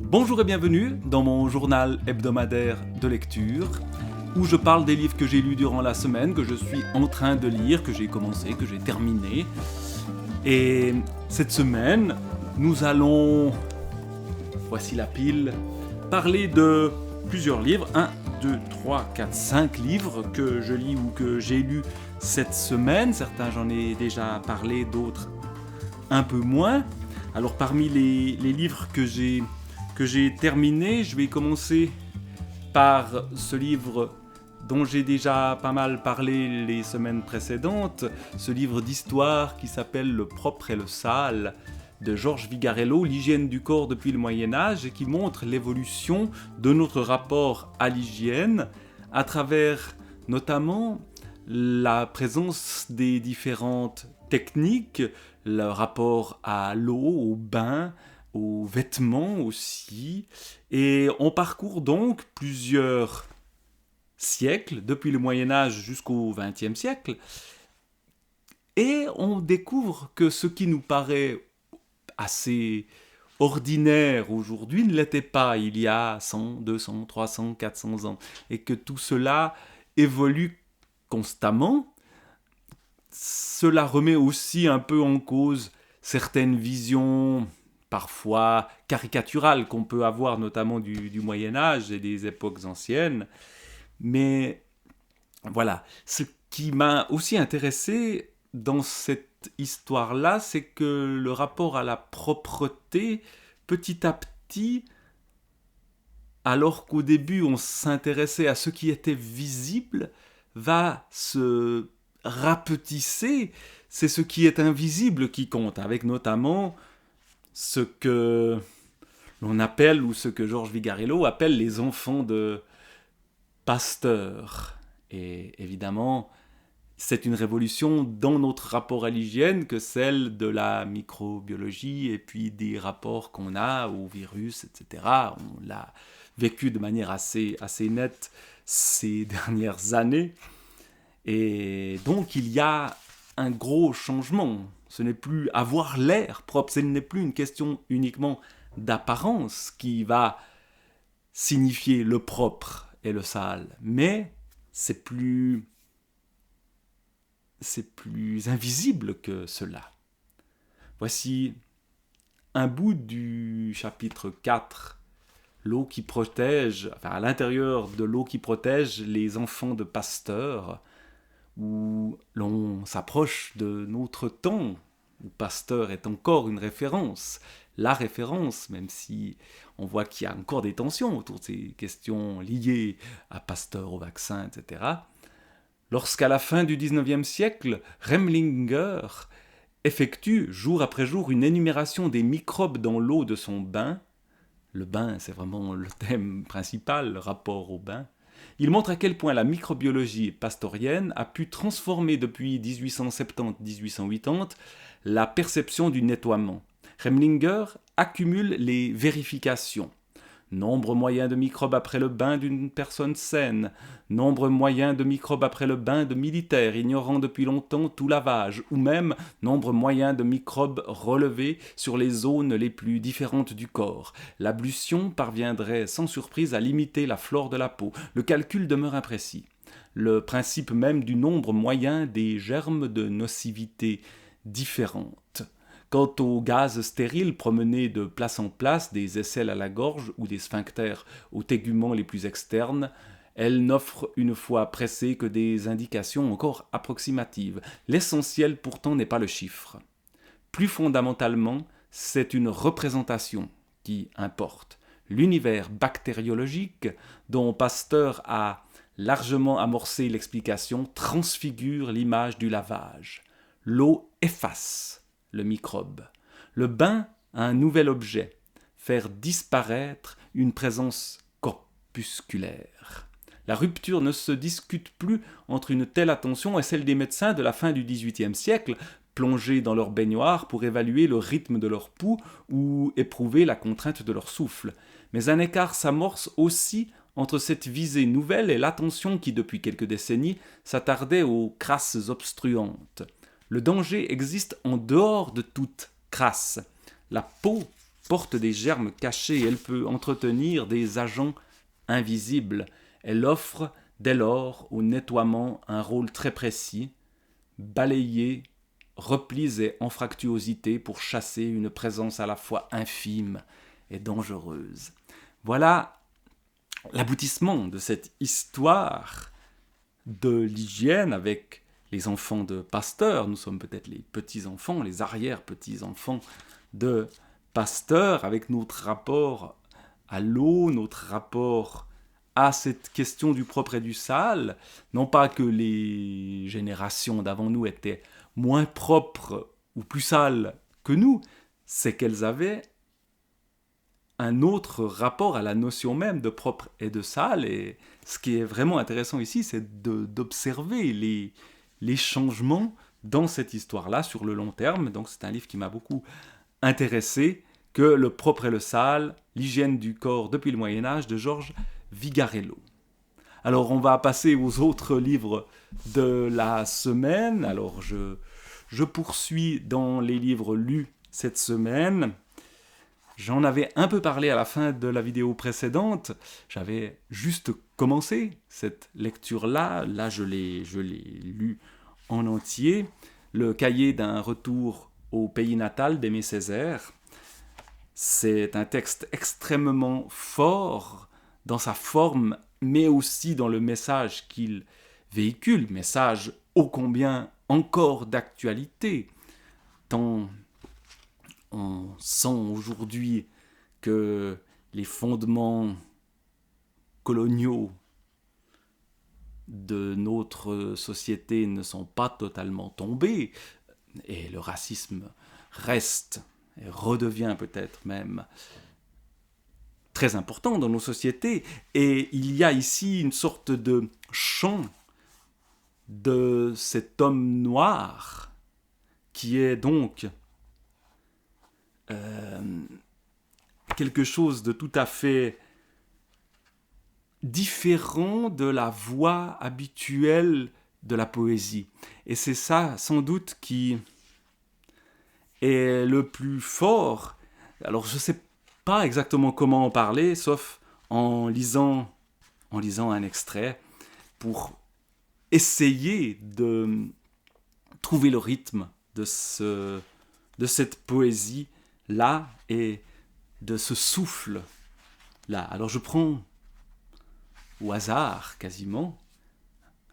Bonjour et bienvenue dans mon journal hebdomadaire de lecture où je parle des livres que j'ai lus durant la semaine, que je suis en train de lire, que j'ai commencé, que j'ai terminé. Et cette semaine, nous allons, voici la pile, parler de plusieurs livres, 1, 2, 3, 4, 5 livres que je lis ou que j'ai lus cette semaine. Certains j'en ai déjà parlé, d'autres un peu moins. Alors parmi les livres que j'ai terminés, je vais commencer par ce livre dont j'ai déjà pas mal parlé les semaines précédentes, ce livre d'histoire qui s'appelle Le propre et le sale de Georges Vigarello, l'hygiène du corps depuis le Moyen-Âge, et qui montre l'évolution de notre rapport à l'hygiène à travers notamment la présence des différentes techniques, le rapport à l'eau, au bain, aux vêtements aussi. Et on parcourt donc plusieurs siècles, depuis le Moyen-Âge jusqu'au XXe siècle, et on découvre que ce qui nous paraît assez ordinaire aujourd'hui ne l'était pas il y a 100, 200, 300, 400 ans, et que tout cela évolue constamment. Cela remet aussi un peu en cause certaines visions parfois caricaturales qu'on peut avoir notamment du Moyen-Âge et des époques anciennes. Mais voilà, ce qui m'a aussi intéressé dans cette histoire-là, c'est que le rapport à la propreté, petit à petit, alors qu'au début on s'intéressait à ce qui était visible, va se rapetisser. C'est ce qui est invisible qui compte, avec notamment ce que l'on appelle, ou ce que Georges Vigarello appelle les enfants de Pasteur. Et évidemment, c'est une révolution dans notre rapport à l'hygiène que celle de la microbiologie et puis des rapports qu'on a aux virus, etc. On l'a vécu de manière assez nette ces dernières années. Et donc il y a un gros changement. Ce n'est plus avoir l'air propre, ce n'est plus une question uniquement d'apparence qui va signifier le propre et le sale, mais c'est plus invisible que cela. Voici un bout du chapitre 4, l'eau qui protège, enfin à l'intérieur de l'eau qui protège les enfants de Pasteur, où l'on s'approche de notre temps, où Pasteur est encore une référence, la référence, même si on voit qu'il y a encore des tensions autour de ces questions liées à Pasteur, au vaccin, etc. Lorsqu'à la fin du XIXe siècle, Remlinger effectue jour après jour une énumération des microbes dans l'eau de son bain, le bain c'est vraiment le thème principal, le rapport au bain, il montre à quel point la microbiologie pastorienne a pu transformer depuis 1870-1880 la perception du nettoiement. Remlinger accumule les vérifications. Nombre moyen de microbes après le bain d'une personne saine, nombre moyen de microbes après le bain de militaires ignorant depuis longtemps tout lavage, ou même nombre moyen de microbes relevés sur les zones les plus différentes du corps. L'ablution parviendrait sans surprise à limiter la flore de la peau. Le calcul demeure imprécis. Le principe même du nombre moyen des germes de nocivité différentes. Quant aux gaz stériles promenés de place en place, des aisselles à la gorge ou des sphincters aux téguments les plus externes, elles n'offrent une fois pressées que des indications encore approximatives. L'essentiel pourtant n'est pas le chiffre. Plus fondamentalement, c'est une représentation qui importe. L'univers bactériologique, dont Pasteur a largement amorcé l'explication, transfigure l'image du lavage. L'eau efface le microbe. Le bain a un nouvel objet, faire disparaître une présence corpusculaire. La rupture ne se discute plus entre une telle attention et celle des médecins de la fin du XVIIIe siècle, plongés dans leur baignoire pour évaluer le rythme de leur pouls ou éprouver la contrainte de leur souffle. Mais un écart s'amorce aussi entre cette visée nouvelle et l'attention qui, depuis quelques décennies, s'attardait aux crasses obstruantes. Le danger existe en dehors de toute crasse. La peau porte des germes cachés, elle peut entretenir des agents invisibles. Elle offre dès lors au nettoiement un rôle très précis, balayer replis et anfractuosités pour chasser une présence à la fois infime et dangereuse. Voilà l'aboutissement de cette histoire de l'hygiène avec les enfants de Pasteur. Nous sommes peut-être les petits-enfants, les arrière-petits-enfants de Pasteur, avec notre rapport à l'eau, notre rapport à cette question du propre et du sale. Non pas que les générations d'avant nous étaient moins propres ou plus sales que nous, c'est qu'elles avaient un autre rapport à la notion même de propre et de sale. Et ce qui est vraiment intéressant ici, c'est d'observer les changements dans cette histoire-là sur le long terme. Donc c'est un livre qui m'a beaucoup intéressé, que Le propre et le sale, l'hygiène du corps depuis le Moyen-Âge, de Georges Vigarello. Alors on va passer aux autres livres de la semaine. Alors je poursuis dans les livres lus cette semaine. J'en avais un peu parlé à la fin de la vidéo précédente. J'avais juste commencé cette lecture-là. Là, je l'ai lu en entier. Le cahier d'un retour au pays natal d'Aimé Césaire. C'est un texte extrêmement fort dans sa forme, mais aussi dans le message qu'il véhicule. Message ô combien encore d'actualité, tant on sent aujourd'hui que les fondements coloniaux de notre société ne sont pas totalement tombés, et le racisme reste et redevient peut-être même très important dans nos sociétés. Et il y a ici une sorte de chant de cet homme noir qui est donc quelque chose de tout à fait différent de la voix habituelle de la poésie. Et c'est ça, sans doute, qui est le plus fort. Alors, je ne sais pas exactement comment en parler, sauf en lisant un extrait pour essayer de trouver le rythme de cette poésie-là et de ce souffle-là. Alors, je prends au hasard, quasiment,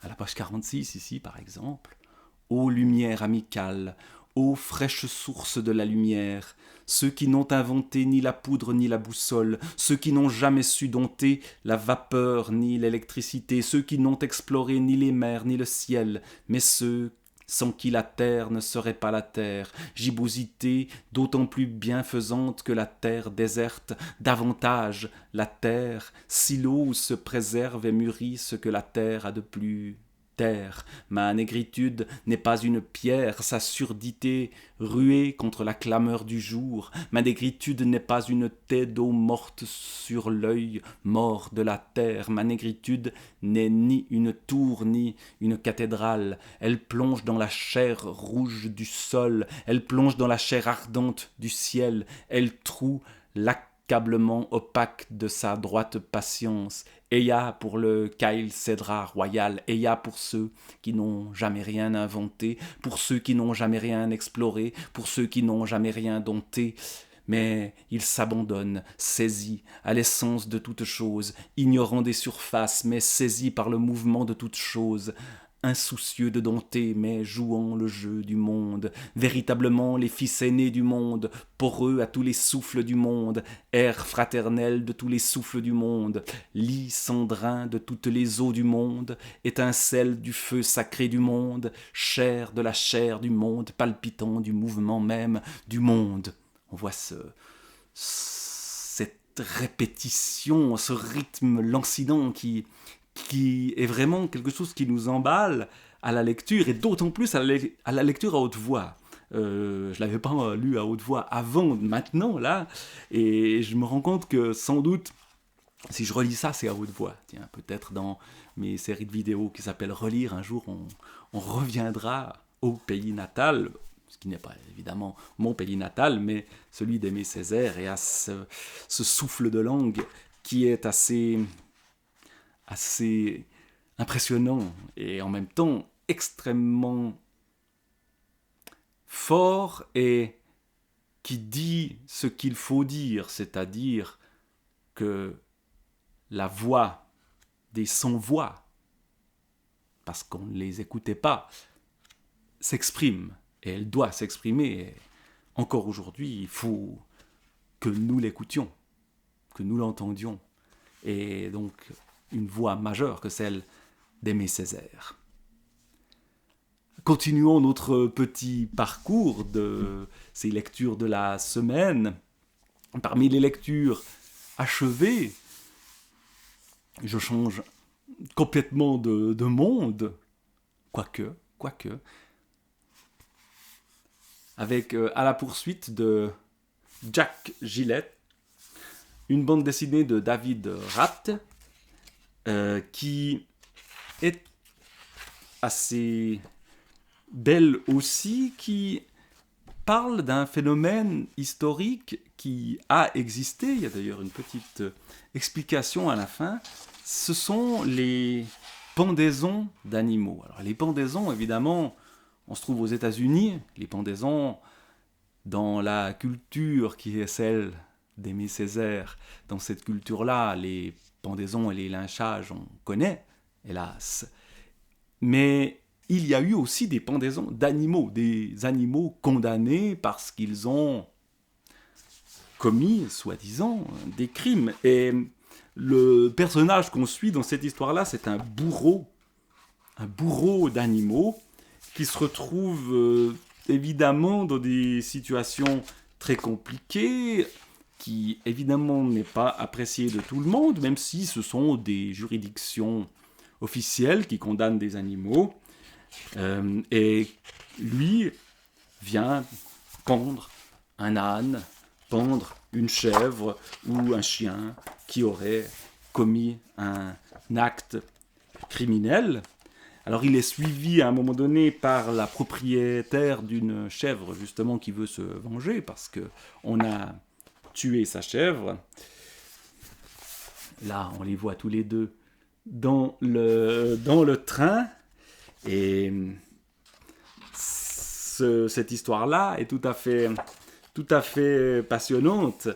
à la page 46 ici, par exemple, « Ô lumière amicale, ô fraîche source de la lumière, ceux qui n'ont inventé ni la poudre ni la boussole, ceux qui n'ont jamais su dompter la vapeur ni l'électricité, ceux qui n'ont exploré ni les mers ni le ciel, mais ceux sans qui la terre ne serait pas la terre, gibbosité d'autant plus bienfaisante que la terre déserte, davantage la terre, silo où se préserve et mûrit ce que la terre a de plus terre. Ma négritude n'est pas une pierre, sa surdité ruée contre la clameur du jour. Ma négritude n'est pas une tête d'eau morte sur l'œil mort de la terre. Ma négritude n'est ni une tour ni une cathédrale. Elle plonge dans la chair rouge du sol, elle plonge dans la chair ardente du ciel, elle troue l'accablement opaque de sa droite patience. Eya pour le Kyle Cédra royal, Eya pour ceux qui n'ont jamais rien inventé, pour ceux qui n'ont jamais rien exploré, pour ceux qui n'ont jamais rien dompté. Mais ils s'abandonnent, saisis à l'essence de toute chose, ignorant des surfaces, mais saisis par le mouvement de toute chose, insoucieux de dompter, mais jouant le jeu du monde, véritablement les fils aînés du monde, poreux à tous les souffles du monde, air fraternel de tous les souffles du monde, lit cendrin de toutes les eaux du monde, étincelle du feu sacré du monde, chair de la chair du monde, palpitant du mouvement même du monde. On voit cette répétition, ce rythme lancinant qui est vraiment quelque chose qui nous emballe à la lecture, et d'autant plus à la lecture à haute voix. Je ne l'avais pas lu à haute voix avant, maintenant, là, et je me rends compte que sans doute, si je relis ça, c'est à haute voix. Tiens, peut-être dans mes séries de vidéos qui s'appellent Relire, un jour on reviendra au pays natal, ce qui n'est pas évidemment mon pays natal, mais celui d'Aimé Césaire, et à ce souffle de langue qui est assez impressionnant et en même temps extrêmement fort et qui dit ce qu'il faut dire, c'est-à-dire que la voix des sans-voix, parce qu'on ne les écoutait pas, s'exprime, et elle doit s'exprimer. Et encore aujourd'hui, il faut que nous l'écoutions, que nous l'entendions. Et donc, une voix majeure que celle d'Aimé Césaire. Continuons notre petit parcours de ces lectures de la semaine. Parmi les lectures achevées, je change complètement de monde, quoique, avec À la poursuite de Jack Gillett, une bande dessinée de David Rath, qui est assez belle aussi, qui parle d'un phénomène historique qui a existé. Il y a d'ailleurs une petite explication à la fin. Ce sont les pendaisons d'animaux. Alors les pendaisons, évidemment, on se trouve aux États-Unis. Les pendaisons, dans la culture qui est celle d'Aimé Césaire, dans cette culture-là, les pendaisons et les lynchages, on connaît, hélas. Mais il y a eu aussi des pendaisons d'animaux, des animaux condamnés parce qu'ils ont commis, soi-disant, des crimes. Et le personnage qu'on suit dans cette histoire-là, c'est un bourreau d'animaux qui se retrouve évidemment dans des situations très compliquées, qui évidemment n'est pas appréciée de tout le monde, même si ce sont des juridictions officielles qui condamnent des animaux. Et lui vient pendre un âne, pendre une chèvre ou un chien qui aurait commis un acte criminel. Alors il est suivi à un moment donné par la propriétaire d'une chèvre justement qui veut se venger parce qu'on a tué sa chèvre. Là on les voit tous les deux dans le train. Et cette histoire-là est tout à fait passionnante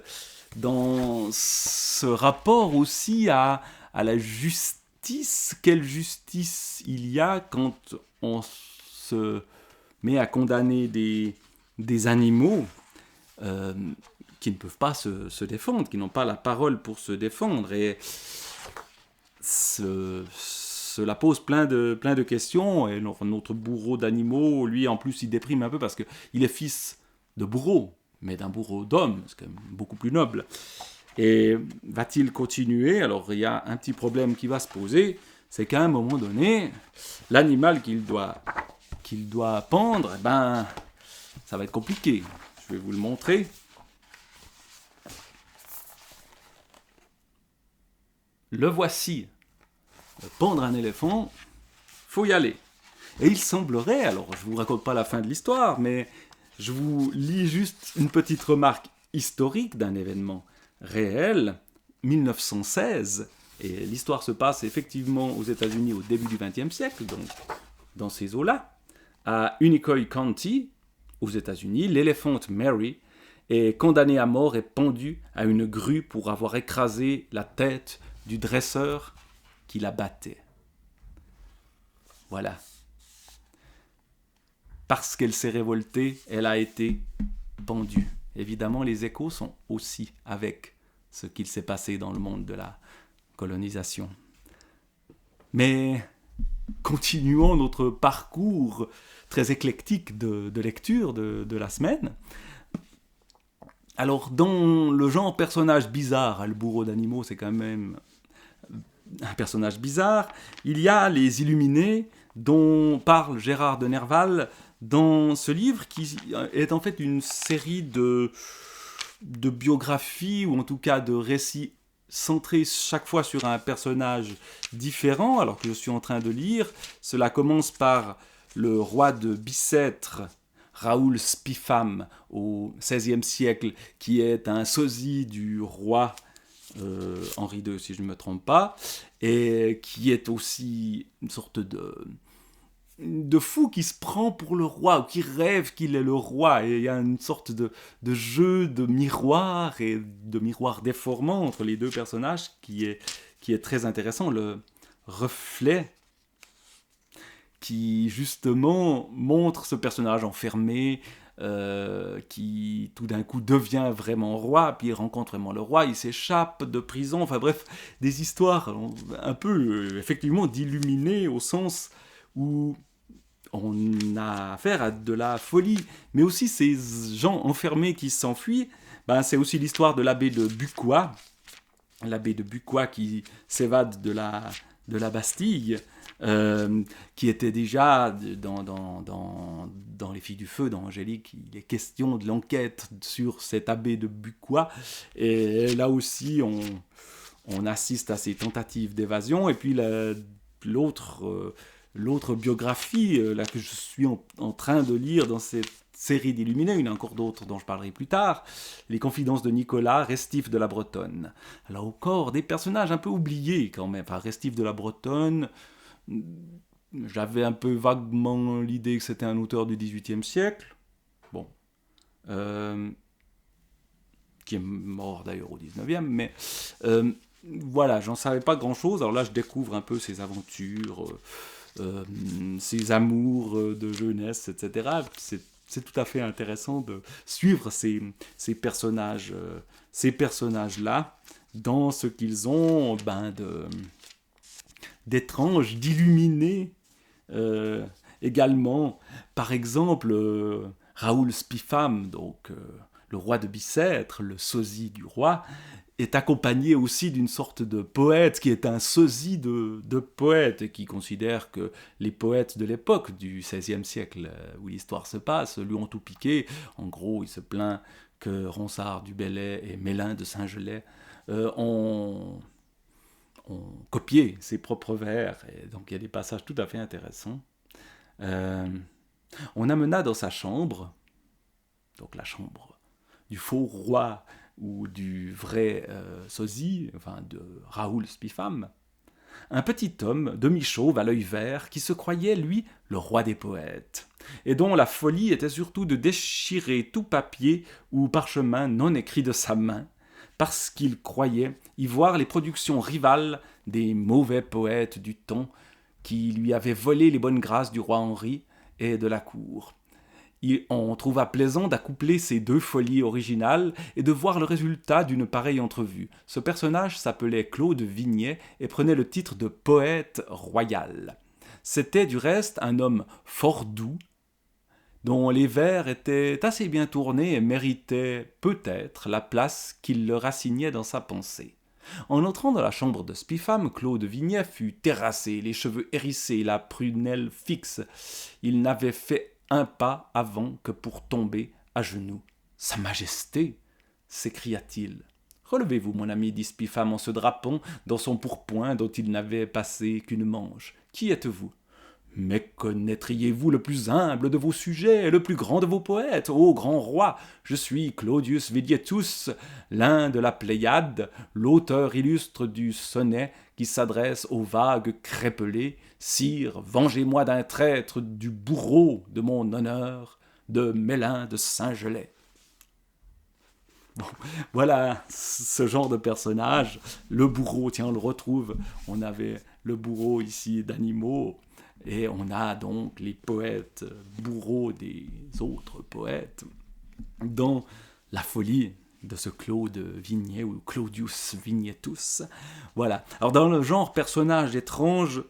dans ce rapport aussi à la justice. Quelle justice il y a quand on se met à condamner des animaux qui ne peuvent pas se défendre, qui n'ont pas la parole pour se défendre. Et cela pose plein de questions, et notre bourreau d'animaux, lui, en plus, il déprime un peu parce qu'il est fils de bourreau, mais d'un bourreau d'homme, c'est quand même beaucoup plus noble. Et va-t-il continuer? Alors, il y a un petit problème qui va se poser, c'est qu'à un moment donné, l'animal qu'il doit pendre, ça va être compliqué. Je vais vous le montrer. Le voici. Pendre un éléphant, faut y aller. Et il semblerait, alors je ne vous raconte pas la fin de l'histoire, mais je vous lis juste une petite remarque historique d'un événement réel, 1916, et l'histoire se passe effectivement aux États-Unis au début du XXe siècle, donc dans ces eaux-là, à Unicoi County, aux États-Unis, l'éléphant Mary est condamnée à mort et pendue à une grue pour avoir écrasé la tête du dresseur qui la battait. Voilà. Parce qu'elle s'est révoltée, elle a été pendue. Évidemment, les échos sont aussi avec ce qu'il s'est passé dans le monde de la colonisation. Mais continuons notre parcours très éclectique de lecture de la semaine. Alors, dans le genre personnage bizarre, le bourreau d'animaux, c'est quand même un personnage bizarre, il y a les Illuminés dont parle Gérard de Nerval dans ce livre qui est en fait une série de biographies ou en tout cas de récits centrés chaque fois sur un personnage différent. Alors que je suis en train de lire, cela commence par le roi de Bicêtre, Raoul Spiffam au XVIe siècle, qui est un sosie du roi Henri II, si je ne me trompe pas, et qui est aussi une sorte de fou qui se prend pour le roi, ou qui rêve qu'il est le roi, et il y a une sorte de jeu de miroir, et de miroir déformant entre les deux personnages, qui est très intéressant, le reflet qui justement montre ce personnage enfermé, qui tout d'un coup devient vraiment roi, puis il rencontre vraiment le roi, il s'échappe de prison, enfin bref, des histoires un peu effectivement d'illuminés au sens où on a affaire à de la folie, mais aussi ces gens enfermés qui s'enfuient, ben, c'est aussi l'histoire de l'abbé de Bucquoy qui s'évade de la Bastille, qui était déjà dans Les Filles du Feu d'Angélique. Il est question de l'enquête sur cet abbé de Bucquoy, et là aussi on assiste à ces tentatives d'évasion, et puis l'autre biographie là, que je suis en train de lire dans cette série d'Illuminés, il y en a encore d'autres dont je parlerai plus tard, Les Confidences de Nicolas, Restif de la Bretonne. Alors encore des personnages un peu oubliés quand même. Enfin, Restif de la Bretonne, j'avais un peu vaguement l'idée que c'était un auteur du XVIIIe siècle, bon, qui est mort d'ailleurs au XIXe, mais voilà, j'en savais pas grand-chose. Alors là, je découvre un peu ses aventures, ses amours de jeunesse, etc. C'est tout à fait intéressant de suivre ces personnages-là dans ce qu'ils ont d'étrange, d'illuminé également. Par exemple, Raoul Spiffam, donc le roi de Bicêtre, le sosie du roi, est accompagné aussi d'une sorte de poète qui est un sosie de poète et qui considère que les poètes de l'époque du XVIe siècle où l'histoire se passe lui ont tout piqué. En gros, il se plaint que Ronsard du Bellay et Mélin de Saint-Gelais ont copié ses propres vers. Et donc il y a des passages tout à fait intéressants. On amena dans sa chambre, donc la chambre du faux roi ou du vrai sosie, enfin de Raoul Spiffam, un petit homme, demi-chauve, à l'œil vert, qui se croyait, lui, le roi des poètes, et dont la folie était surtout de déchirer tout papier ou parchemin non écrit de sa main, parce qu'il croyait y voir les productions rivales des mauvais poètes du temps qui lui avaient volé les bonnes grâces du roi Henri et de la cour. On trouva plaisant d'accoupler ces deux folies originales et de voir le résultat d'une pareille entrevue. Ce personnage s'appelait Claude Vignet et prenait le titre de poète royal. C'était du reste un homme fort doux, dont les vers étaient assez bien tournés et méritaient peut-être la place qu'il leur assignait dans sa pensée. En entrant dans la chambre de Spiffam, Claude Vignet fut terrassé, les cheveux hérissés, la prunelle fixe. Il n'avait fait un pas avant que pour tomber à genoux. « Sa Majesté !» s'écria-t-il. « Relevez-vous, mon ami, dit Spiffam en se drapant dans son pourpoint dont il n'avait passé qu'une manche. Qui êtes-vous ? Mais connaîtriez-vous le plus humble de vos sujets et le plus grand de vos poètes, ô grand roi ? Je suis Claudius Vegetius, l'un de la Pléiade, l'auteur illustre du sonnet qui s'adresse aux vagues crépelées. Sire, vengez-moi d'un traître, du bourreau de mon honneur, de Mélin de Saint-Gelais. Bon, voilà ce genre de personnage. Le bourreau, tiens, on le retrouve. On avait le bourreau ici d'animaux. Et on a donc les poètes bourreaux des autres poètes dans la folie de ce Claude Vignet ou Claudius Vignetus. Voilà. Alors dans le genre personnage étrange,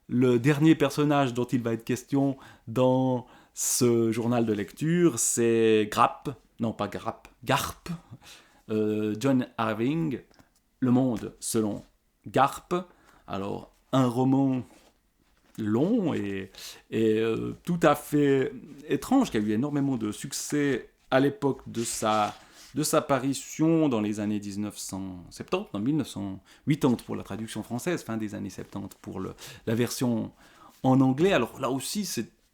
le dernier personnage dont il va être question dans ce journal de lecture, c'est Garp, John Irving, Le Monde selon Garp. Alors un roman long et tout à fait étrange, qui a eu énormément de succès à l'époque de sa parution dans les années 1970, en 1980 pour la traduction française, fin des années 70 pour la version en anglais. Alors là aussi,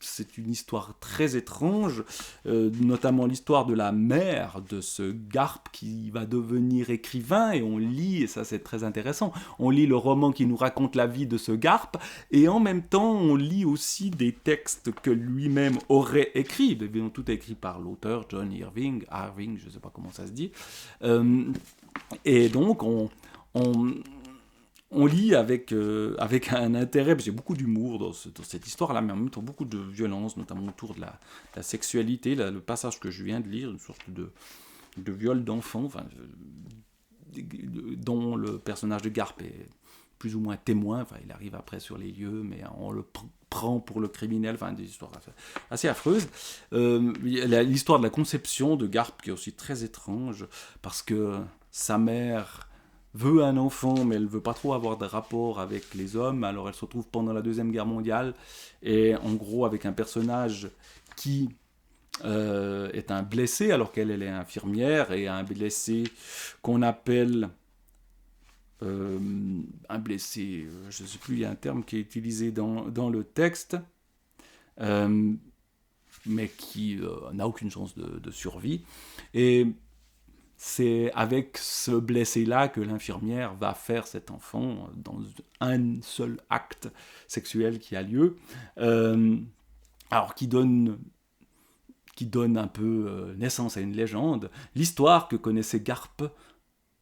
c'est une histoire très étrange, notamment l'histoire de la mère de ce Garp qui va devenir écrivain, et on lit, et ça c'est très intéressant, on lit le roman qui nous raconte la vie de ce Garp, et en même temps on lit aussi des textes que lui-même aurait écrits, évidemment tout est écrit par l'auteur John Irving, je ne sais pas comment ça se dit, et donc on lit avec un intérêt, parce qu'il y a beaucoup d'humour dans cette histoire-là, mais en même temps beaucoup de violence, notamment autour de la sexualité. Le passage que je viens de lire, une sorte de viol d'enfant, dont le personnage de Garp est plus ou moins témoin. Il arrive après sur les lieux, mais on le prend pour le criminel. Des histoires assez affreuses. L'histoire de la conception de Garp qui est aussi très étrange, parce que sa mère veut un enfant, mais elle ne veut pas trop avoir de rapport avec les hommes, alors elle se retrouve pendant la Deuxième Guerre mondiale, et en gros avec un personnage qui est un blessé, alors qu'elle est infirmière, et un blessé qu'on appelle un blessé, je ne sais plus, il y a un terme qui est utilisé dans le texte, mais qui n'a aucune chance de survie, et c'est avec ce blessé-là que l'infirmière va faire cet enfant dans un seul acte sexuel qui a lieu, alors qui donne un peu naissance à une légende. L'histoire que connaissait Garp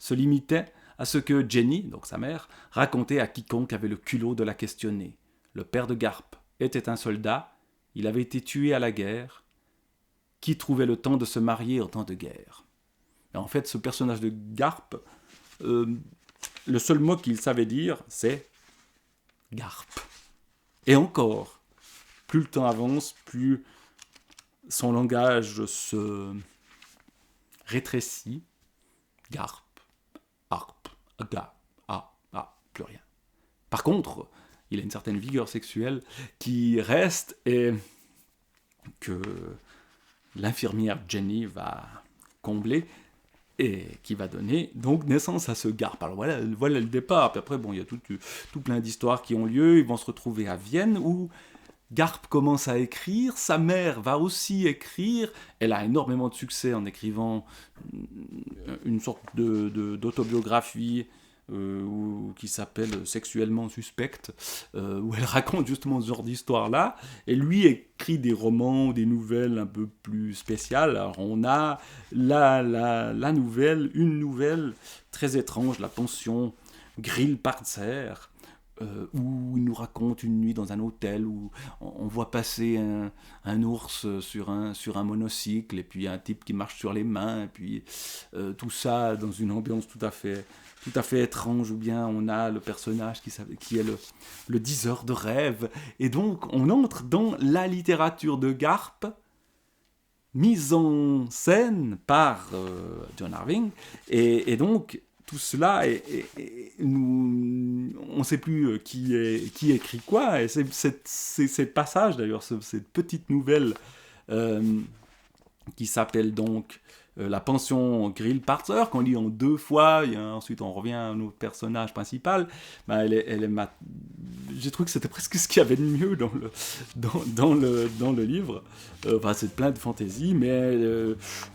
se limitait à ce que Jenny, donc sa mère, racontait à quiconque avait le culot de la questionner. Le père de Garp était un soldat, il avait été tué à la guerre. Qui trouvait le temps de se marier en temps de guerre ? Et en fait, ce personnage de Garp, le seul mot qu'il savait dire, c'est Garp. Et encore, plus le temps avance, plus son langage se rétrécit. Garp, harp, aga, plus rien. Par contre, il a une certaine vigueur sexuelle qui reste et que l'infirmière Jenny va combler, et qui va donner donc naissance à ce Garp. Alors voilà le départ. Puis après, il y a tout plein d'histoires qui ont lieu. Ils vont se retrouver à Vienne, où Garp commence à écrire. Sa mère va aussi écrire. Elle a énormément de succès en écrivant une sorte d'autobiographie qui s'appelle Sexuellement suspecte, où elle raconte justement ce genre d'histoire-là, et lui écrit des romans ou des nouvelles un peu plus spéciales. Alors on a une nouvelle très étrange, La pension Grillparzer, où il nous raconte une nuit dans un hôtel où on voit passer un ours sur un monocycle, et puis un type qui marche sur les mains, et puis tout ça dans une ambiance tout à fait étrange, ou bien on a le personnage qui est le diseur de rêves, et donc on entre dans la littérature de Garp, mise en scène par John Irving, et donc tout cela, on ne sait plus qui écrit quoi, et c'est ce passage d'ailleurs, cette petite nouvelle qui s'appelle donc La pension Grillparzer, qu'on lit en 2 fois, ensuite on revient à notre personnage principal. J'ai trouvé que c'était presque ce qu'il y avait de mieux dans le livre. C'est plein de fantaisie, mais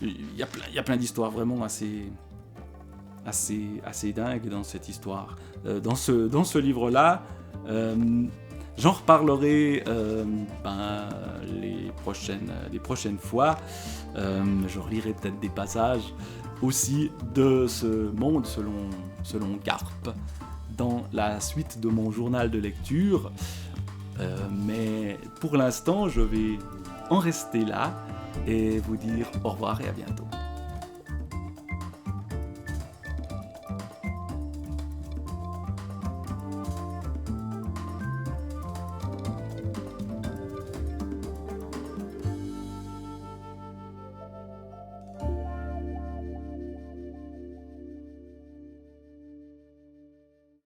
il y a plein d'histoires vraiment assez dingues dans cette histoire. Dans ce livre-là, j'en reparlerai les prochaines fois. Je relirai peut-être des passages aussi de ce monde selon Garp dans la suite de mon journal de lecture. Mais pour l'instant, je vais en rester là et vous dire au revoir et à bientôt.